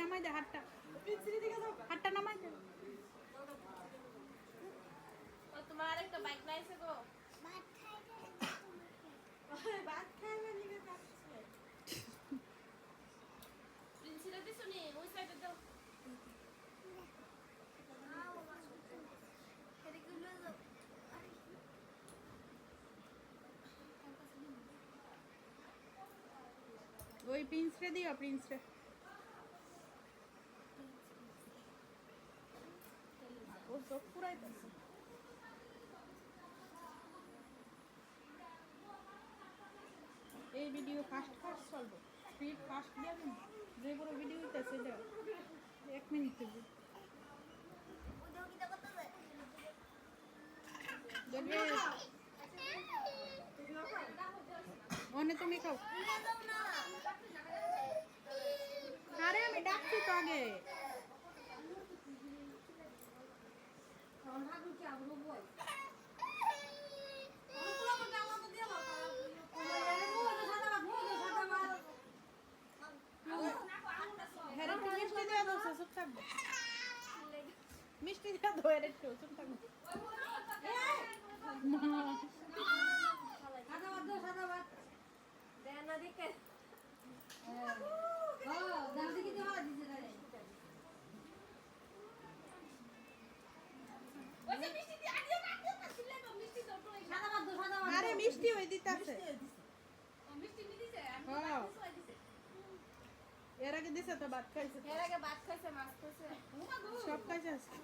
নামাই দে হাতটা, হাতটা নামাই দে। তোমার আরেকটা বাইক নাইছে গো। প্রিন্সিরা দিছো নি ওই সাইডে দাও। ওই প্রিন্স রে দিও, প্রিন্স রে। ও চোখ পুরাইতেছে। এই ভিডিও ফাস্ট ফাস্ট চলবে, স্পিড ফাস্ট দেবেন, যে বড় ভিডিও হইতেছে এটা 1 মিনিট হবে। দেখবে ওনে তুমি খাও। আরে আমি ডাকছি তো আগে। হ্যাঁ একটু মিষ্টি দেওয়া দাও, চুপ থাকবে। মিষ্টি দেওয়া দাও, একটু চুপ থাকবে। আরে মিষ্টি হয়ে দিতে আছে। এর আগে দিছে তো ভাত খাইছে, এর আগে ভাত খাইছে, মাছ খাইছে, সব খাইছে আজকে।